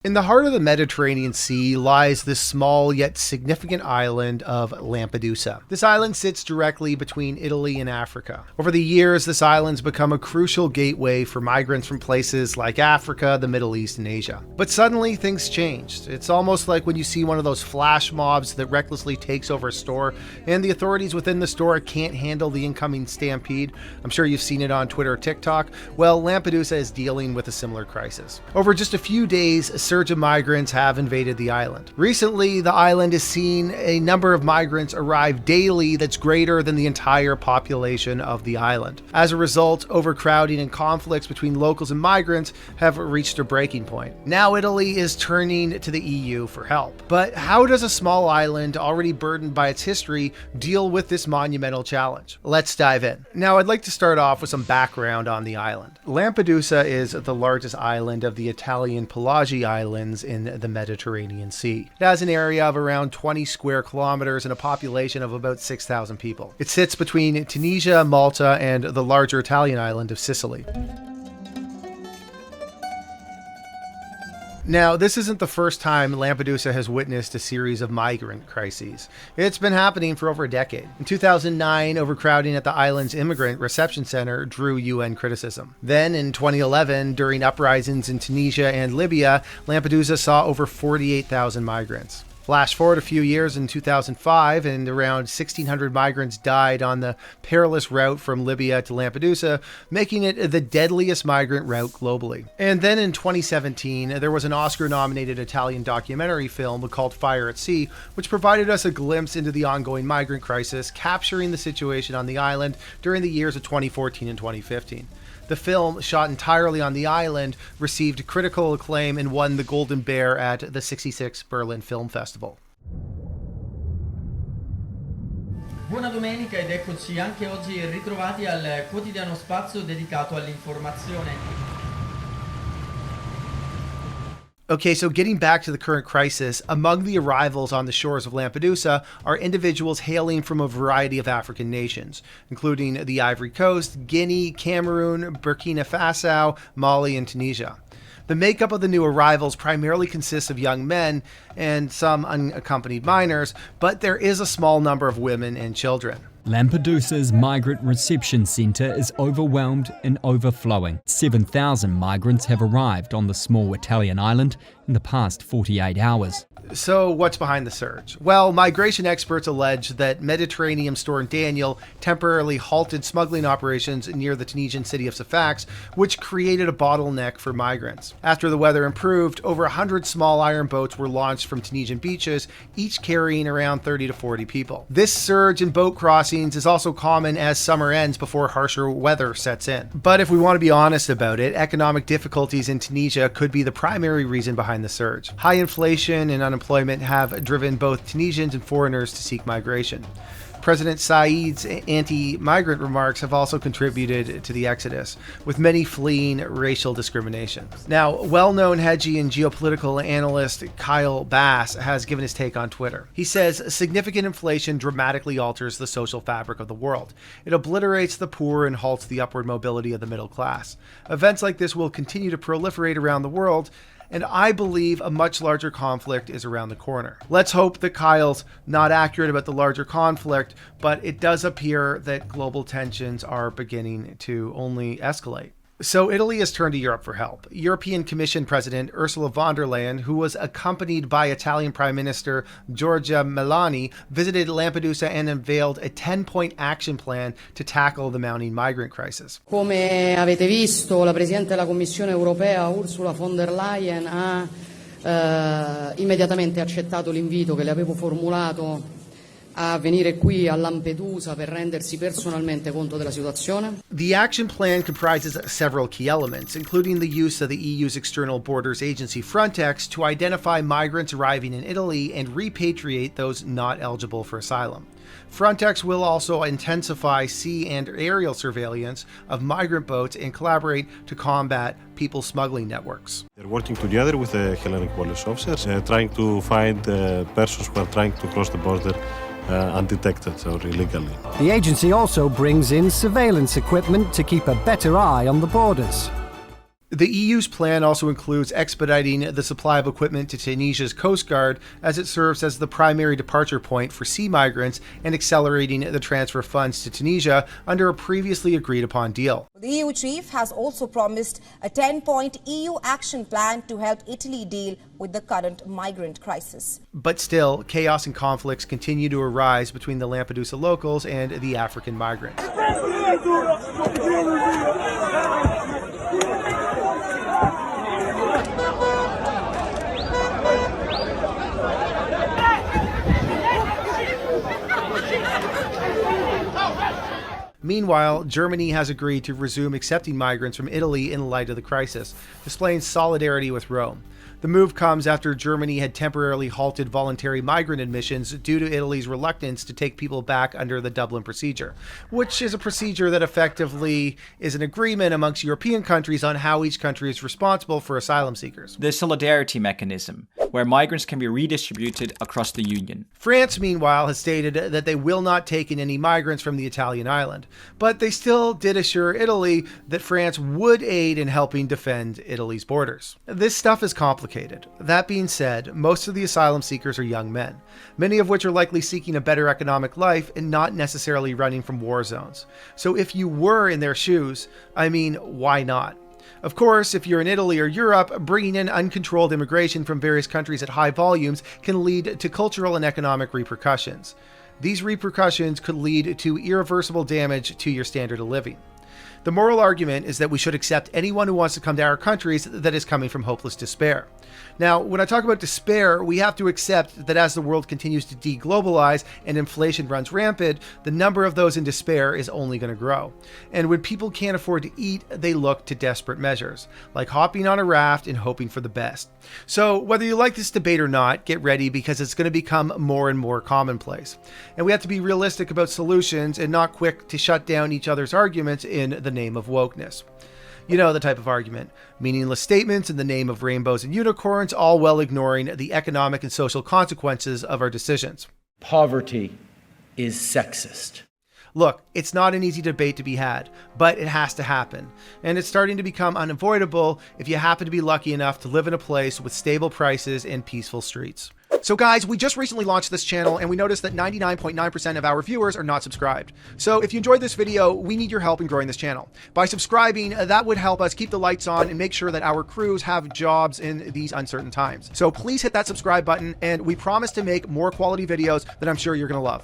In the heart of the Mediterranean Sea lies the small yet significant island of Lampedusa. This island sits directly between Italy and Africa. Over the years, this island's become a crucial gateway for migrants from places like Africa, the Middle East, and Asia. But suddenly, things changed. It's almost like when you see one of those flash mobs that recklessly takes over a store, and the authorities within the store can't handle the incoming stampede. I'm sure you've seen it on Twitter or TikTok. Well, Lampedusa is dealing with a similar crisis. Over just a few days, a surge of migrants have invaded the island. Recently, the island has seen a number of migrants arrive daily that's greater than the entire population of the island. As a result, overcrowding and conflicts between locals and migrants have reached a breaking point. Now Italy is turning to the EU for help. But how does a small island already burdened by its history deal with this monumental challenge? Let's dive in. Now, I'd like to start off with some background on the island. Lampedusa is the largest island of the Italian Pelagi Islands in the Mediterranean Sea. It has an area of around 20 square kilometers and a population of about 6,000 people. It sits between Tunisia, Malta, and the larger Italian island of Sicily. Now, this isn't the first time Lampedusa has witnessed a series of migrant crises. It's been happening for over a decade. In 2009, overcrowding at the island's immigrant reception center drew UN criticism. Then, in 2011, during uprisings in Tunisia and Libya, Lampedusa saw over 48,000 migrants. Flash forward a few years in 2005, and around 1,600 migrants died on the perilous route from Libya to Lampedusa, making it the deadliest migrant route globally. And then in 2017, there was an Oscar-nominated Italian documentary film called Fire at Sea, which provided us a glimpse into the ongoing migrant crisis, capturing the situation on the island during the years of 2014 and 2015. The film, shot entirely on the island, received critical acclaim and won the Golden Bear at the 66th Berlin Film Festival. Buona domenica ed eccoci anche oggi ritrovati al quotidiano spazio dedicato all'informazione. Okay, so getting back to the current crisis, among the arrivals on the shores of Lampedusa are individuals hailing from a variety of African nations, including the Ivory Coast, Guinea, Cameroon, Burkina Faso, Mali, and Tunisia. The makeup of the new arrivals primarily consists of young men and some unaccompanied minors, but there is a small number of women and children. Lampedusa's migrant reception centre is overwhelmed and overflowing. 7,000 migrants have arrived on the small Italian island in the past 48 hours. So what's behind the surge? Well, migration experts allege that Mediterranean Storm Daniel temporarily halted smuggling operations near the Tunisian city of Sfax, which created a bottleneck for migrants. After the weather improved, over 100 small iron boats were launched from Tunisian beaches, each carrying around 30 to 40 people. This surge in boat crossings is also common as summer ends before harsher weather sets in. But if we want to be honest about it, economic difficulties in Tunisia could be the primary reason behind the surge. High inflation and unemployment have driven both Tunisians and foreigners to seek migration. President Said's anti-migrant remarks have also contributed to the exodus, with many fleeing racial discrimination. Now, well-known hedgie and geopolitical analyst Kyle Bass has given his take on Twitter. He says, significant inflation dramatically alters the social fabric of the world. It obliterates the poor and halts the upward mobility of the middle class. Events like this will continue to proliferate around the world, and I believe a much larger conflict is around the corner. Let's hope that Kyle's not accurate about the larger conflict, but it does appear that global tensions are beginning to only escalate. So Italy has turned to Europe for help. European Commission President Ursula von der Leyen, who was accompanied by Italian Prime Minister Giorgia Meloni, visited Lampedusa and unveiled a 10-point action plan to tackle the mounting migrant crisis. Come avete visto, la Presidente della Commissione Europea Ursula von der Leyen ha immediatamente accettato l'invito che le avevo formulato a venire qui a Lampedusa per rendersi personalmente conto della situazione. The action plan comprises several key elements, including the use of the EU's external borders agency Frontex to identify migrants arriving in Italy and repatriate those not eligible for asylum. Frontex will also intensify sea and aerial surveillance of migrant boats and collaborate to combat people smuggling networks. They're working together with the Hellenic police officers, trying to find persons who are trying to cross the border undetected or illegally. The agency also brings in surveillance equipment to keep a better eye on the borders. The EU's plan also includes expediting the supply of equipment to Tunisia's Coast Guard as it serves as the primary departure point for sea migrants and accelerating the transfer of funds to Tunisia under a previously agreed upon deal. The EU chief has also promised a 10-point EU action plan to help Italy deal with the current migrant crisis. But still, chaos and conflicts continue to arise between the Lampedusa locals and the African migrants. Meanwhile, Germany has agreed to resume accepting migrants from Italy in light of the crisis, displaying solidarity with Rome. The move comes after Germany had temporarily halted voluntary migrant admissions due to Italy's reluctance to take people back under the Dublin procedure, which is a procedure that effectively is an agreement amongst European countries on how each country is responsible for asylum seekers. The solidarity mechanism, where migrants can be redistributed across the Union. France, meanwhile, has stated that they will not take in any migrants from the Italian island, but they still did assure Italy that France would aid in helping defend Italy's borders. This stuff is complicated. That being said, most of the asylum seekers are young men, many of which are likely seeking a better economic life and not necessarily running from war zones. So if you were in their shoes, why not? Of course, if you're in Italy or Europe, bringing in uncontrolled immigration from various countries at high volumes can lead to cultural and economic repercussions. These repercussions could lead to irreversible damage to your standard of living. The moral argument is that we should accept anyone who wants to come to our countries that is coming from hopeless despair. Now, when I talk about despair, we have to accept that as the world continues to deglobalize and inflation runs rampant, the number of those in despair is only going to grow. And when people can't afford to eat, they look to desperate measures, like hopping on a raft and hoping for the best. So whether you like this debate or not, get ready because it's going to become more and more commonplace. And we have to be realistic about solutions and not quick to shut down each other's arguments in the name of wokeness. You know the type of argument. Meaningless statements in the name of rainbows and unicorns, all while ignoring the economic and social consequences of our decisions. Poverty is sexist. Look, it's not an easy debate to be had, but it has to happen. And it's starting to become unavoidable if you happen to be lucky enough to live in a place with stable prices and peaceful streets. So guys, we just recently launched this channel and we noticed that 99.9% of our viewers are not subscribed. So if you enjoyed this video, we need your help in growing this channel. By subscribing, that would help us keep the lights on and make sure that our crews have jobs in these uncertain times. So please hit that subscribe button and we promise to make more quality videos that I'm sure you're going to love.